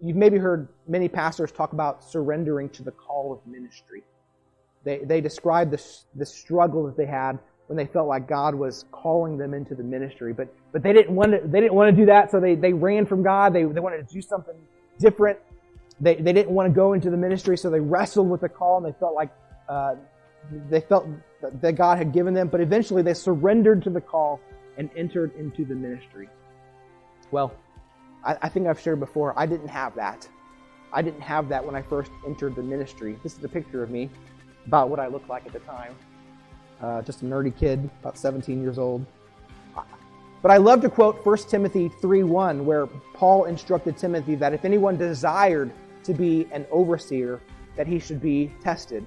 You've maybe heard many pastors talk about surrendering to the call of ministry. They describe the struggle that they had when they felt like God was calling them into the ministry, but they didn't want to do that, so they ran from God. They wanted to do something different. They didn't want to go into the ministry, so they wrestled with the call, and they felt like that God had given them, but eventually they surrendered to the call and entered into the ministry. Well, I think I've shared before, I didn't have that. I didn't have that when I first entered the ministry. This is a picture of me, about what I looked like at the time. Just a nerdy kid, about 17 years old. But I love to quote 1 Timothy 3:1, where Paul instructed Timothy that if anyone desired to be an overseer, that he should be tested.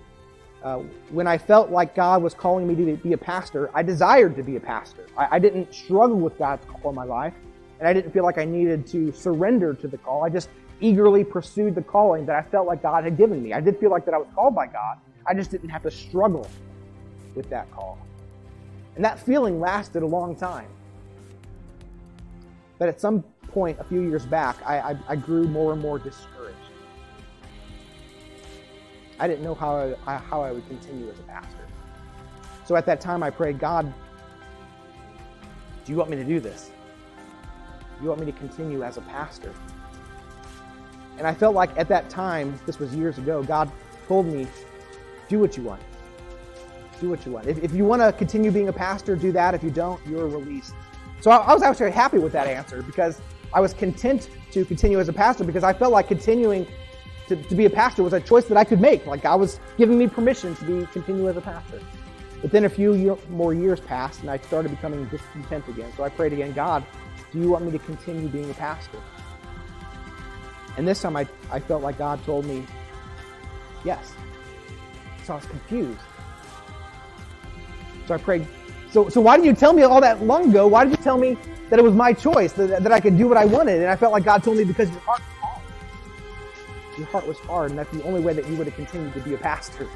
When I felt like God was calling me to be a pastor, I desired to be a pastor. I didn't struggle with God's call in my life, and I didn't feel like I needed to surrender to the call. I just eagerly pursued the calling that I felt like God had given me. I did feel like that I was called by God. I just didn't have to struggle with that call. And that feeling lasted a long time. But at some point, a few years back, I grew more and more discouraged. I didn't know how I would continue as a pastor. So at that time, I prayed, God, do you want me to do this? Do you want me to continue as a pastor? And I felt like at that time, this was years ago, God told me, do what you want. Do what you want. If you want to continue being a pastor, do that. If you don't, you're released. So I was actually happy with that answer, because I was content to continue as a pastor, because I felt like continuing to be a pastor was a choice that I could make. Like God was giving me permission to continue as a pastor. But then a few more years passed, and I started becoming discontent again. So I prayed again, God, do you want me to continue being a pastor? And this time I felt like God told me, yes. So I was confused. So I prayed, so why did you tell me all that long ago? Why did you tell me that it was my choice, that I could do what I wanted? And I felt like God told me because your heart was hard. Your heart was hard, and that's the only way that you would have continued to be a pastor.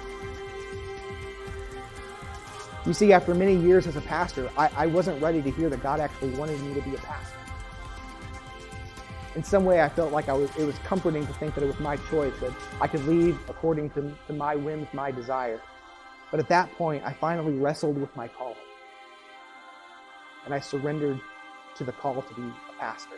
You see, after many years as a pastor, I wasn't ready to hear that God actually wanted me to be a pastor. In some way, I felt like it was comforting to think that it was my choice, that I could leave according to my whims, my desire. But at that point, I finally wrestled with my call. And I surrendered to the call to be a pastor.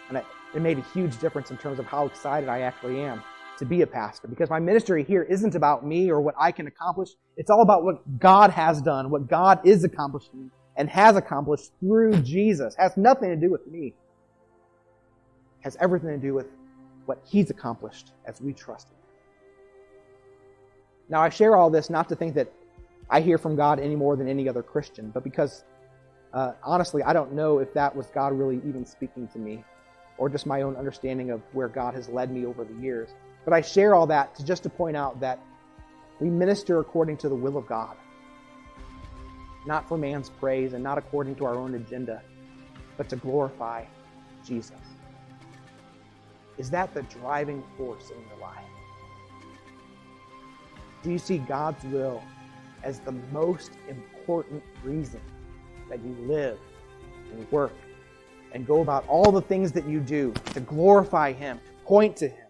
And it made a huge difference in terms of how excited I actually am to be a pastor. Because my ministry here isn't about me or what I can accomplish. It's all about what God has done, what God is accomplishing and has accomplished through Jesus. It has nothing to do with me. It has everything to do with what He's accomplished as we trust Him. Now, I share all this not to think that I hear from God any more than any other Christian, but because, honestly, I don't know if that was God really even speaking to me, or just my own understanding of where God has led me over the years. But I share all that just to point out that we minister according to the will of God, not for man's praise and not according to our own agenda, but to glorify Jesus. Is that the driving force in your life? Do you see God's will as the most important reason that you live and work and go about all the things that you do to glorify Him, to point to Him,